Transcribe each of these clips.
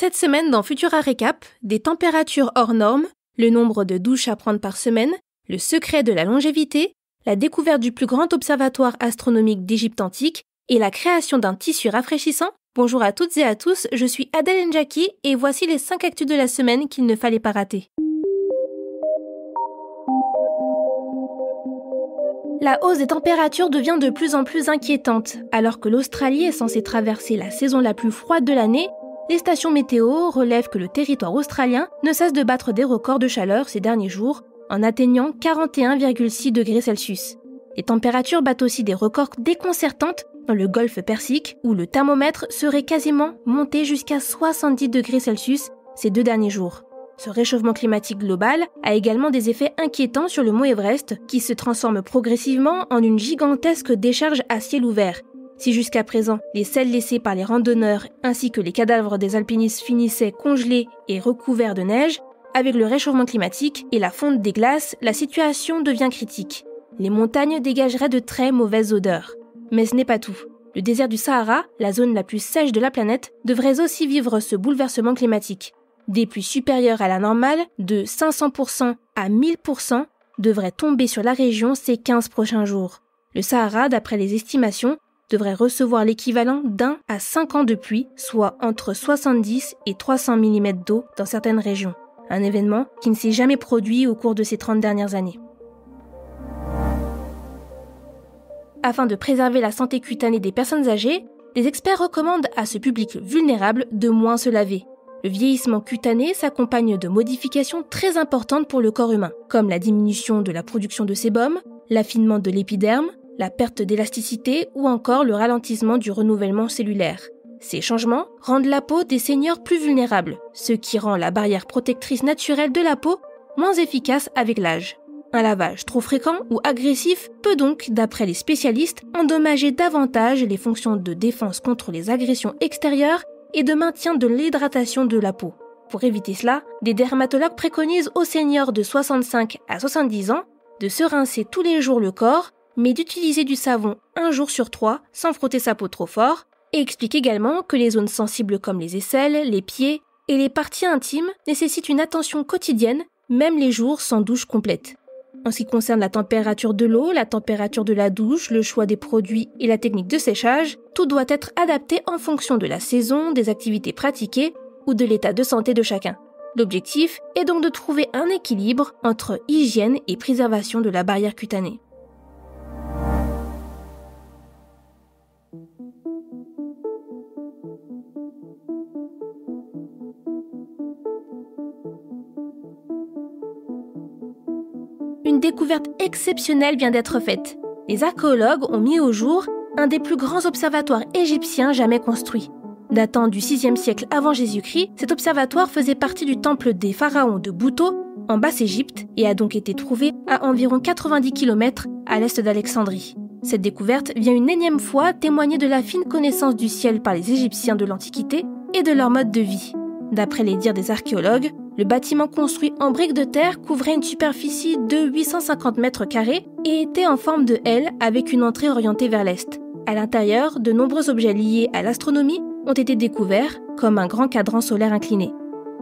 Cette semaine dans Futura Récap, des températures hors normes, le nombre de douches à prendre par semaine, le secret de la longévité, la découverte du plus grand observatoire astronomique d'Égypte antique et la création d'un tissu rafraîchissant. Bonjour à toutes et à tous, je suis Adèle Njaki et voici les 5 actus de la semaine qu'il ne fallait pas rater. La hausse des températures devient de plus en plus inquiétante. Alors que l'Australie est censée traverser la saison la plus froide de l'année, les stations météo relèvent que le territoire australien ne cesse de battre des records de chaleur ces derniers jours, en atteignant 41,6 degrés Celsius. Les températures battent aussi des records déconcertantes dans le golfe Persique, où le thermomètre serait quasiment monté jusqu'à 70 degrés Celsius ces 2 derniers jours. Ce réchauffement climatique global a également des effets inquiétants sur le mont Everest, qui se transforme progressivement en une gigantesque décharge à ciel ouvert. Si jusqu'à présent, les selles laissées par les randonneurs ainsi que les cadavres des alpinistes finissaient congelés et recouverts de neige, avec le réchauffement climatique et la fonte des glaces, la situation devient critique. Les montagnes dégageraient de très mauvaises odeurs. Mais ce n'est pas tout. Le désert du Sahara, la zone la plus sèche de la planète, devrait aussi vivre ce bouleversement climatique. Des pluies supérieures à la normale, de 500% à 1000%, devraient tomber sur la région ces 15 prochains jours. Le Sahara, d'après les estimations, devrait recevoir l'équivalent d'1 à 5 ans de pluie, soit entre 70 et 300 mm d'eau dans certaines régions. Un événement qui ne s'est jamais produit au cours de ces 30 dernières années. Afin de préserver la santé cutanée des personnes âgées, les experts recommandent à ce public vulnérable de moins se laver. Le vieillissement cutané s'accompagne de modifications très importantes pour le corps humain, comme la diminution de la production de sébum, l'affinement de l'épiderme, la perte d'élasticité ou encore le ralentissement du renouvellement cellulaire. Ces changements rendent la peau des seniors plus vulnérables, ce qui rend la barrière protectrice naturelle de la peau moins efficace avec l'âge. Un lavage trop fréquent ou agressif peut donc, d'après les spécialistes, endommager davantage les fonctions de défense contre les agressions extérieures et de maintien de l'hydratation de la peau. Pour éviter cela, des dermatologues préconisent aux seniors de 65 à 70 ans de se rincer tous les jours le corps, mais d'utiliser du savon 1 jour sur 3 sans frotter sa peau trop fort, et expliquent également que les zones sensibles comme les aisselles, les pieds et les parties intimes nécessitent une attention quotidienne, même les jours sans douche complète. En ce qui concerne la température de l'eau, la température de la douche, le choix des produits et la technique de séchage, tout doit être adapté en fonction de la saison, des activités pratiquées ou de l'état de santé de chacun. L'objectif est donc de trouver un équilibre entre hygiène et préservation de la barrière cutanée. Une découverte exceptionnelle vient d'être faite. Les archéologues ont mis au jour un des plus grands observatoires égyptiens jamais construits. Datant du 6e siècle avant Jésus-Christ, cet observatoire faisait partie du temple des pharaons de Bouto, en Basse-Égypte, et a donc été trouvé à environ 90 km à l'est d'Alexandrie. Cette découverte vient une énième fois témoigner de la fine connaissance du ciel par les Égyptiens de l'Antiquité et de leur mode de vie. D'après les dires des archéologues, le bâtiment construit en briques de terre couvrait une superficie de 850 mètres carrés et était en forme de L avec une entrée orientée vers l'est. À l'intérieur, de nombreux objets liés à l'astronomie ont été découverts, comme un grand cadran solaire incliné.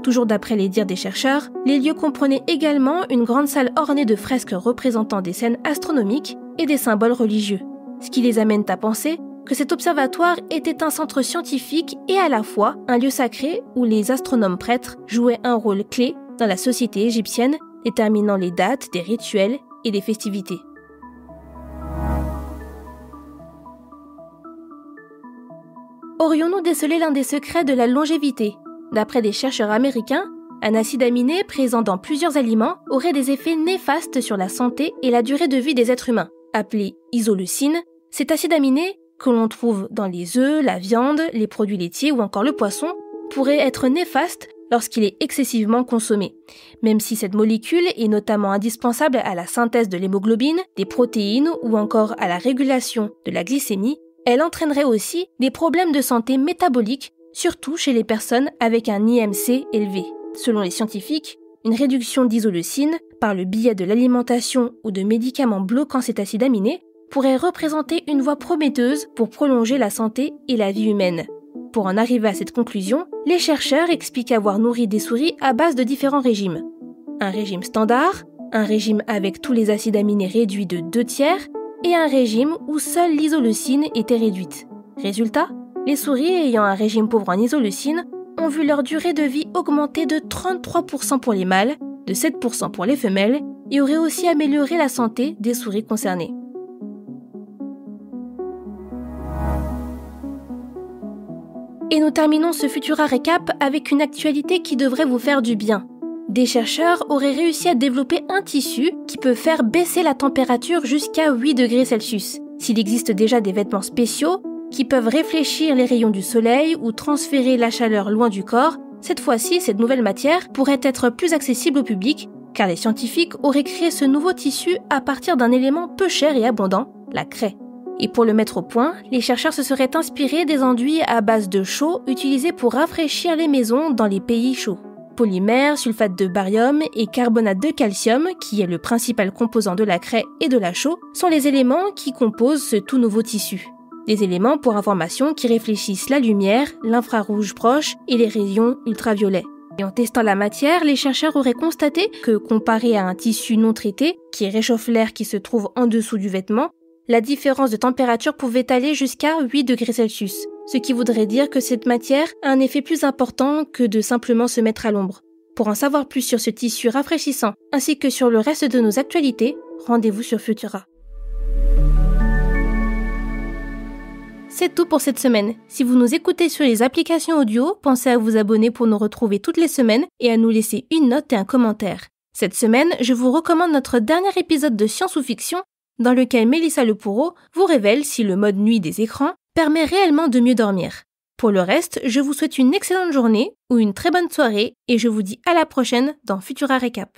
Toujours d'après les dires des chercheurs, les lieux comprenaient également une grande salle ornée de fresques représentant des scènes astronomiques et des symboles religieux, ce qui les amène à penser que cet observatoire était un centre scientifique et à la fois un lieu sacré où les astronomes prêtres jouaient un rôle clé dans la société égyptienne, déterminant les dates des rituels et des festivités. Aurions-nous décelé l'un des secrets de la longévité ? D'après des chercheurs américains, un acide aminé présent dans plusieurs aliments aurait des effets néfastes sur la santé et la durée de vie des êtres humains. Appelé isoleucine, cet acide aminé, que l'on trouve dans les œufs, la viande, les produits laitiers ou encore le poisson, pourrait être néfaste lorsqu'il est excessivement consommé. Même si cette molécule est notamment indispensable à la synthèse de l'hémoglobine, des protéines ou encore à la régulation de la glycémie, elle entraînerait aussi des problèmes de santé métabolique, surtout chez les personnes avec un IMC élevé. Selon les scientifiques, une réduction d'isoleucine par le biais de l'alimentation ou de médicaments bloquant cet acide aminé pourrait représenter une voie prometteuse pour prolonger la santé et la vie humaine. pour en arriver à cette conclusion, les chercheurs expliquent avoir nourri des souris à base de différents régimes. Un régime standard, un régime avec tous les acides aminés réduits de 2/3 et un régime où seule l'isoleucine était réduite. Résultat, les souris ayant un régime pauvre en isoleucine ont vu leur durée de vie augmenter de 33% pour les mâles, de 7% pour les femelles et auraient aussi amélioré la santé des souris concernées. Et nous terminons ce Futura Récap avec une actualité qui devrait vous faire du bien. Des chercheurs auraient réussi à développer un tissu qui peut faire baisser la température jusqu'à 8 degrés Celsius. S'il existe déjà des vêtements spéciaux qui peuvent réfléchir les rayons du soleil ou transférer la chaleur loin du corps, cette fois-ci, cette nouvelle matière pourrait être plus accessible au public, car les scientifiques auraient créé ce nouveau tissu à partir d'un élément peu cher et abondant, la craie. Et pour le mettre au point, les chercheurs se seraient inspirés des enduits à base de chaux utilisés pour rafraîchir les maisons dans les pays chauds. Polymère, sulfate de barium et carbonate de calcium, qui est le principal composant de la craie et de la chaux, sont les éléments qui composent ce tout nouveau tissu. Des éléments pour information qui réfléchissent la lumière, l'infrarouge proche et les rayons ultraviolets. Et en testant la matière, les chercheurs auraient constaté que, comparé à un tissu non traité, qui réchauffe l'air qui se trouve en dessous du vêtement, la différence de température pouvait aller jusqu'à 8 degrés Celsius, ce qui voudrait dire que cette matière a un effet plus important que de simplement se mettre à l'ombre. Pour en savoir plus sur ce tissu rafraîchissant, ainsi que sur le reste de nos actualités, rendez-vous sur Futura. C'est tout pour cette semaine. Si vous nous écoutez sur les applications audio, pensez à vous abonner pour nous retrouver toutes les semaines et à nous laisser une note et un commentaire. Cette semaine, je vous recommande notre dernier épisode de Science ou Fiction, dans lequel Mélissa Lepoureau vous révèle si le mode nuit des écrans permet réellement de mieux dormir. Pour le reste, je vous souhaite une excellente journée ou une très bonne soirée et je vous dis à la prochaine dans Futura Récap.